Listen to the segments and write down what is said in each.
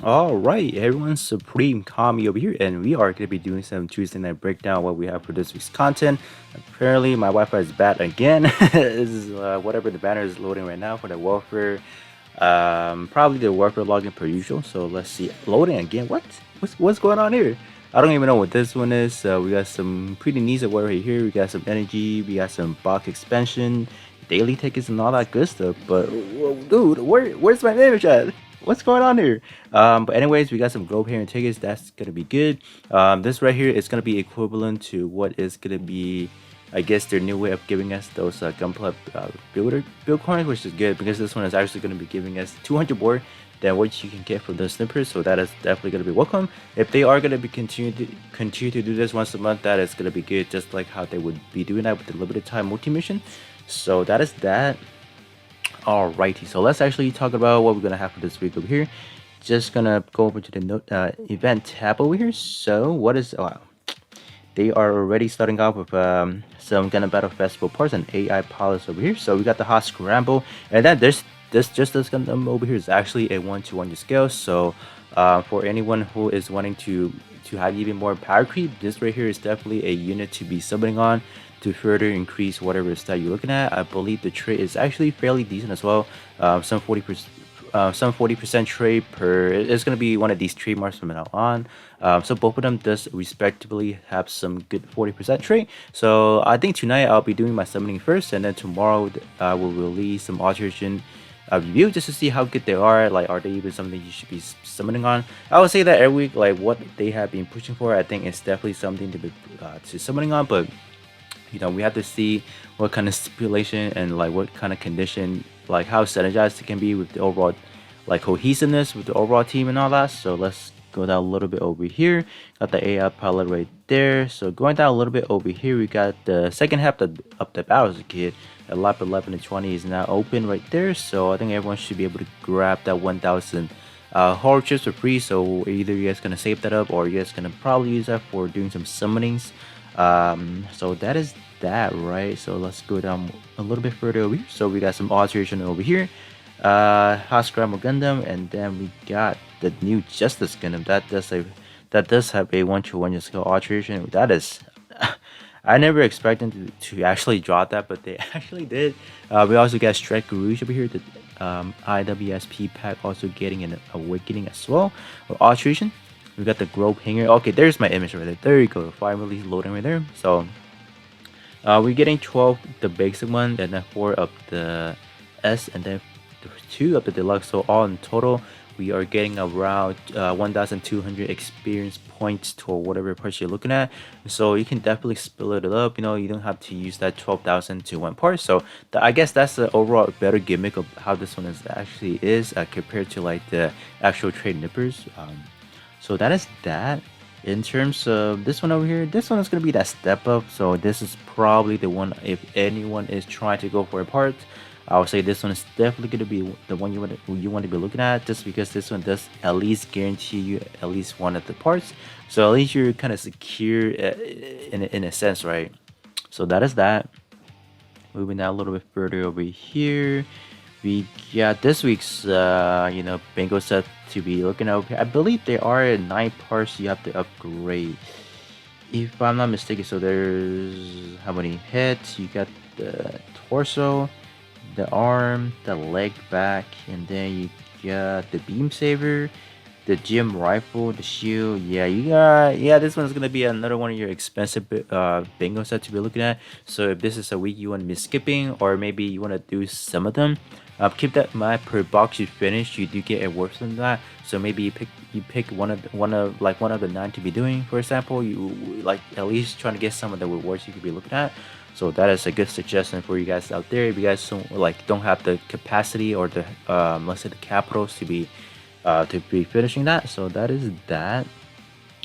Alright, everyone, Supreme Kami over here, and we are going to be doing some Tuesday night breakdown what we have for this week's content. Apparently, my Wi Fi is bad again. This is whatever the banner is loading right now for the Warfare. Probably the Warfare login per usual. So let's see. Loading again. What's going on here? I don't even know what this one is. We got some pretty neat of right here. We got some energy. We got some box expansion, daily tickets, and all that good stuff. But dude, where's my image at? What's going on here? But anyways, we got some globe here and tickets. That's gonna be good. This right here is gonna be equivalent to what is gonna be, I guess, their new way of giving us those Gunpla build coins, which is good because this one is actually gonna be giving us 200 more than what you can get from the snippers. So that is definitely gonna be welcome. If they are gonna be continue to do this once a month, that is gonna be good, just like how they would be doing that with the limited time multi mission. So that is that. Alrighty, so let's actually talk about what we're gonna have for this week over here. Just gonna go over to the event tab over here. So what is they are already starting off with some Gundam Battle Festival parts and AI pilots over here. So we got the hot scramble, and then this Justice Gundam over here is actually a 1-to-1 scale. So for anyone who is wanting to have even more power creep, this right here is definitely a unit to be summoning on to further increase whatever stat you're looking at. I believe the trade is actually fairly decent as well. Some 40% trade per. It's gonna be one of these trademarks from now on. So both of them does respectively have some good 40% trade. So I think tonight I'll be doing my summoning first, and then tomorrow I will release some alteration review just to see how good they are. Like, are they even something you should be summoning on? I would say that every week, like what they have been pushing for, I think it's definitely something to be summoning on, but we have to see what kind of stipulation and like what kind of condition, like how synergized it can be with the overall like cohesiveness with the overall team and all that. So let's go down a little bit over here. Got the AI pilot right there. So going down a little bit over here, we got the second half of the battles kit. At lap 11 and 20 is now open right there. So I think everyone should be able to grab that 1,000 horror chips for free. So either you guys gonna save that up or you guys gonna probably use that for doing some summonings. So that is that, right? So let's go down a little bit further over here. So we got some alteration over here, hot scramble Gundam, and then we got the new Justice Gundam that does have a 1-to-1 scale alteration. That is I never expected them to actually draw that, but they actually did. We also got Strike Rouge over here, the IWSP pack also getting an awakening as well. With alteration, we got the Globe Hanger. Okay, there's my image right there. There you go. Finally loading right there. So we're getting 12 the basic one, and then 4 of the S, and then 2 of the deluxe. So all in total, we are getting around 1,200 experience points to whatever parts you're looking at. So you can definitely split it up. You don't have to use that 12,000 to one part. So I guess that's the overall better gimmick of how this one is compared to like the actual trade nippers. So that is that. In terms of this one over here, this one is going to be that step up. So this is probably the one, if anyone is trying to go for a part, I would say this one is definitely going to be the one you want to be looking at, just because this one does at least guarantee you at least one of the parts. So at least you're kind of secure in a sense, right? So that is that. Moving down a little bit further over here, we got this week's bingo set to be looking over. I believe there are 9 parts you have to upgrade, if I'm not mistaken. So there's how many heads? You got the torso, the arm, the leg back, and then you got the beam saber, the gym rifle, the shield. This one is gonna be another one of your expensive bingo set to be looking at. So if this is a week you want to be skipping, or maybe you want to do some of them, keep that in mind. Per box you finish, you do get awards from that. So maybe you pick one of the 9 to be doing. For example, you like at least trying to get some of the rewards you could be looking at. So that is a good suggestion for you guys out there. If you guys don't have the capacity or the let's say the capitals to be finishing that. So that is that.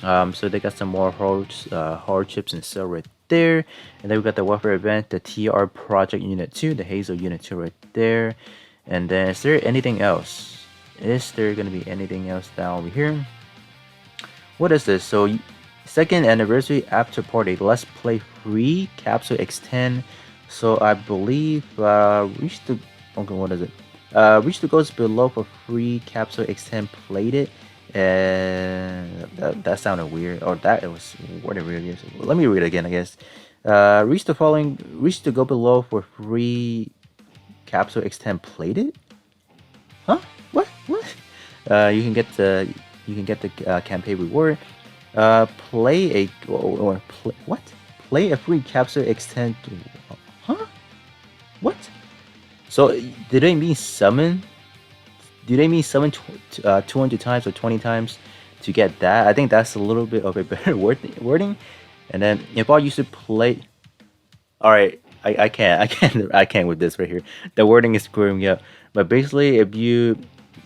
So they got some more hard chips and sale right there, and then we got the warfare event, the TR project unit 2, the Hazel unit 2 right there. And then is there anything else? Is there gonna be anything else down over here? What is this? So second anniversary after party, let's play free capsule extend. So I believe reach the, okay, what is it? Reach the goals below for free capsule extend plated And that sounded weird. Or that it was worded weird. Yes. Let me read it again, I guess. Reach to go below for free capsule extend plated? Huh? What? You can get the campaign reward. Play a what? Play a free capsule extend. Huh? What? So did they mean summon? Do they mean summon 200 times or 20 times to get that? I think that's a little bit of a better wording. And then if I used to play, all right, I can't with this right here. The wording is screwing me up. But basically, if you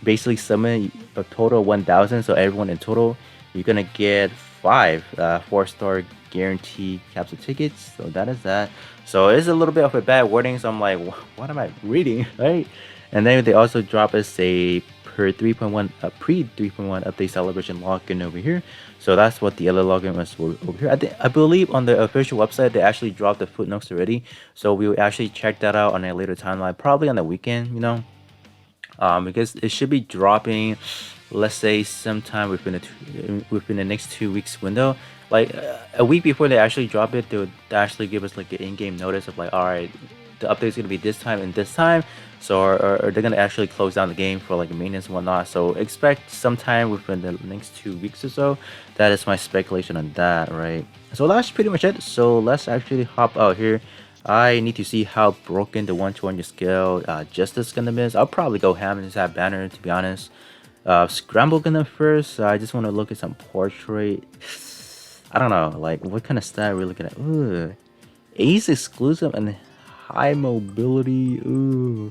basically summon a total of 1,000, so everyone in total, you're gonna get 5 4-star guarantee capsule tickets. So that is that. So it's a little bit of a bad wording. So I'm like, what am I reading, right? And then they also drop us a per 3.1 pre 3.1 update celebration login over here. So that's what the other login was over here. I believe on the official website they actually dropped the footnotes already. So we'll actually check that out on a later timeline, probably on the weekend, you know. Because it should be dropping, let's say sometime within the next 2 weeks window. Like a week before they actually drop it, they would actually give us like an in-game notice of like, all right, the update's gonna be this time and this time. So or they're gonna actually close down the game for like maintenance and whatnot. So expect sometime within the next 2 weeks or so. That is my speculation on that, right? So that's pretty much it. So let's actually hop out here. I need to see how broken the 1-to-1 scale Justice Gundam is. I'll probably go ham into that banner, to be honest. Scramble Gundam first. I just want to look at some portrait. I don't know, like what kind of style we're looking at. Ooh. Ace exclusive and high mobility. Ooh.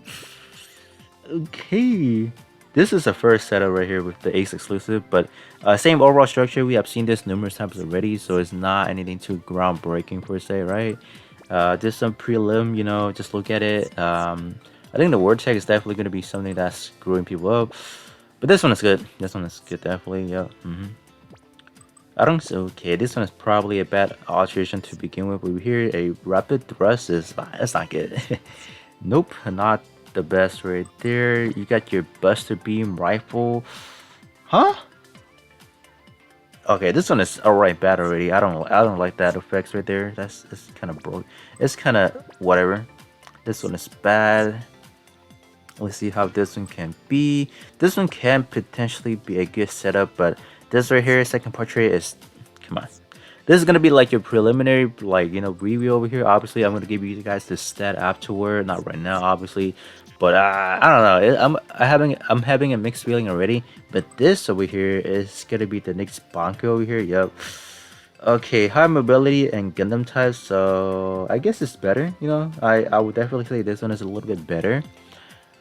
Okay. This is the first setup right here with the Ace exclusive, but same overall structure. We have seen this numerous times already, so it's not anything too groundbreaking per se, right? Just some prelim, you know, just look at it. I think the word tag is definitely going to be something that's screwing people up, but this one is good. This one is good, definitely. Yeah. I don't. Okay, this one is probably a bad alteration to begin with. Over here, a rapid thrust is that's not good. Nope, not the best right there. You got your Buster Beam rifle, huh? Okay, this one is alright bad already. I don't like that effects right there. It's kind of broke. It's kind of whatever. This one is bad. Let's see how this one can be. This one can potentially be a good setup, but this right here, second portrait is, come on. This is gonna be like your preliminary, like, you know, review over here. Obviously, I'm gonna give you guys the stat afterward, not right now, obviously. But I don't know. I'm having a mixed feeling already. But this over here is gonna be the next bonker over here. Yep. Okay, high mobility and Gundam type. So I guess it's better. You know, I would definitely say this one is a little bit better.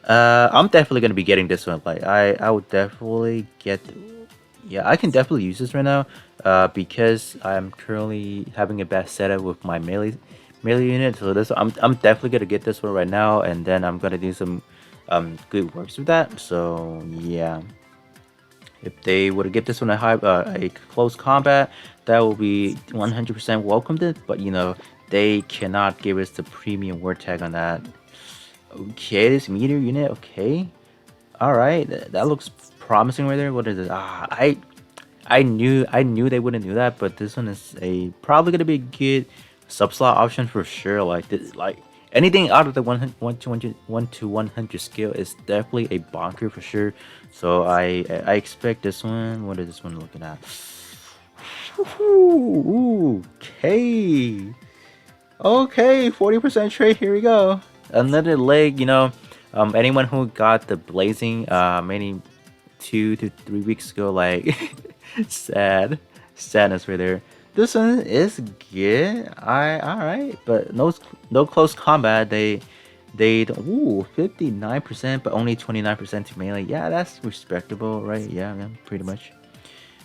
I'm definitely gonna be getting this one. Like I would definitely get. Yeah, I can definitely use this right now. Because I'm currently having a bad setup with my melee unit. So this I'm definitely gonna get this one right now, and then I'm gonna do some good works with that. So yeah, if they were to get this one a close combat, that will be 100% welcomed it. But you know, they cannot give us the premium word tag on that. Okay, this meteor unit. Okay, all right, that looks promising right there. What is it? I knew they wouldn't do that, but this one is probably gonna be a good sub slot option for sure. Like this, like anything out of the 1 to 100 scale is definitely a bonker for sure. So I expect this one. What is this one looking at? Okay, 40% trade. Here we go. Another leg. You know, anyone who got the blazing many 2 to 3 weeks ago, like sadness right there. This one is good. All right, but no close combat. They 59%, but only 29% to melee. Yeah, that's respectable, right? Yeah, pretty much.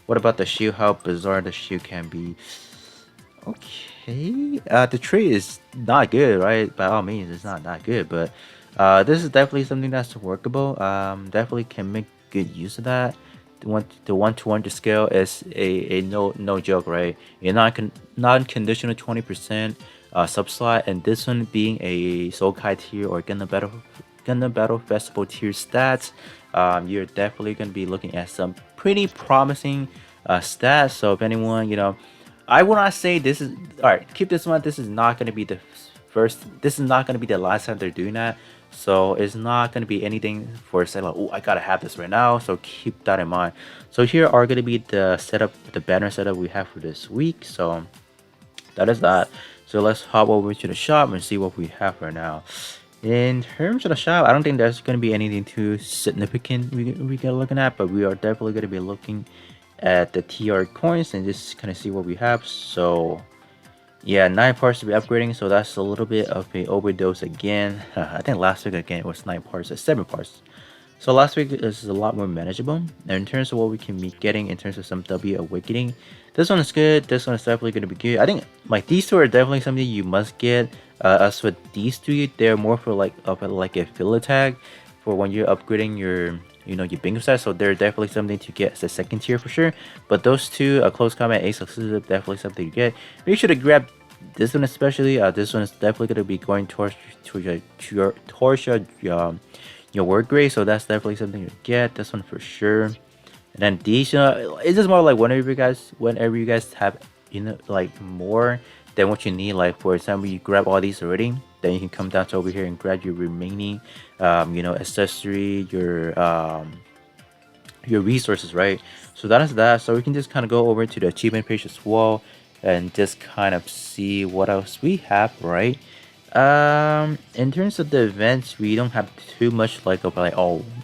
What about the shield? How bizarre the shield can be. Okay, the tree is not good, right? By all means, it's not that good, but this is definitely something that's workable. Definitely can make good use of that. The 1-to-1 scale is a no joke, right? You're non-conditional 20% sub slot, and this one being a Soul Kai tier or Gundam Battle Festival tier stats. you're definitely going to be looking at some pretty promising stats. So if anyone, I will not say this is all right. Keep this in mind. This is not going to be the first. This is not going to be the last time they're doing that. So it's not going to be anything for say like, oh, I gotta have this right now. So keep that in mind. So here are going to be the setup, the banner setup we have for this week. So that is that. So let's hop over to the shop and see what we have right now. In terms of the shop, I don't think there's going to be anything too significant we get looking at, but we are definitely going to be looking at the TR coins and just kind of see what we have. So yeah, 9 parts to be upgrading, so that's a little bit of a overdose again. I think last week again it was 9 parts, 7 parts. So last week is a lot more manageable. And in terms of what we can be getting in terms of some W Awakening, this one is good. This one is definitely going to be good. I think like these two are definitely something you must get. As with these two, they're more for like a filler tag for when you're upgrading your your bingo set. So they're definitely something to get as a second tier for sure. But those two, a close combat ace exclusive, definitely something to get. Make sure to grab this one especially. This one is definitely going to be going towards your word grade, so that's definitely something to get. This one for sure. And then these, it's just more like whenever you guys have like more than what you need. Like for example, you grab all these already, then you can come down to over here and grab your remaining accessory, your resources, right? So that is that. So we can just kind of go over to the achievement page as well and just kind of see what else we have, right? In terms of the events, we don't have too much like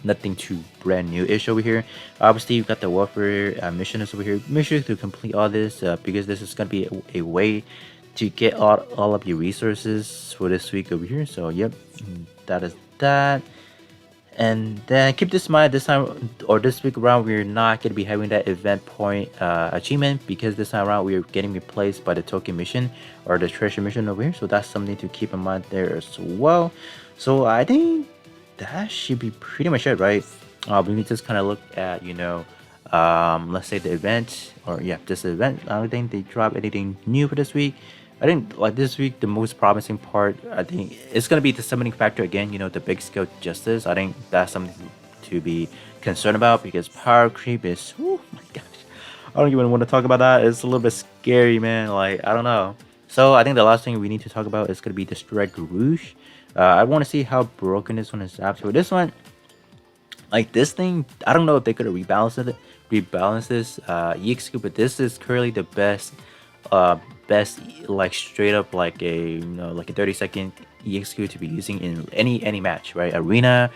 nothing too brand new ish over here. Obviously you've got the warfare missions over here. Make sure to complete all this because this is gonna be a way to get all of your resources for this week over here. So yep, that is that. And then keep this in mind, this time or this week around, we're not going to be having that event point achievement because this time around we're getting replaced by the token mission or the treasure mission over here. So that's something to keep in mind there as well. So I think that should be pretty much it, right? We can just kind of look at, let's say the event or yeah, this event. I don't think they drop anything new for this week. I think like this week, the most promising part, I think it's gonna be the summoning factor again. The big scale justice. I think that's something to be concerned about because power creep is. Oh my gosh, I don't even want to talk about that. It's a little bit scary, man. Like I don't know. So I think the last thing we need to talk about is gonna be the Strike Rouge. I want to see how broken this one is after this one. Like this thing, I don't know if they could have rebalance this EXQ, but this is currently the best like straight up like a like a 30-second EXQ to be using in any match, right? Arena,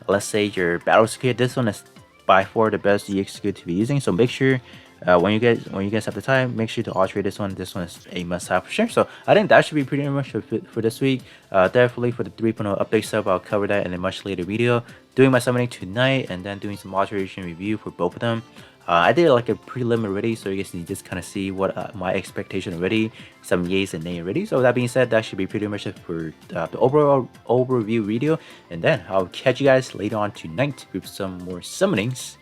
let's say your battle skill. This one is by far the best EXQ to be using. So make sure when you guys have the time, make sure to alterate this one. This one is a must-have for sure. So I think that should be pretty much for this week. Definitely for the 3.0 update stuff, I'll cover that in a much later video. Doing my summoning tonight and then doing some alteration review for both of them. I did like a prelim already, so you guys can just kind of see what my expectation already, some yays and nays already. So that being said, that should be pretty much it for the overall overview video. And then I'll catch you guys later on tonight with some more summonings.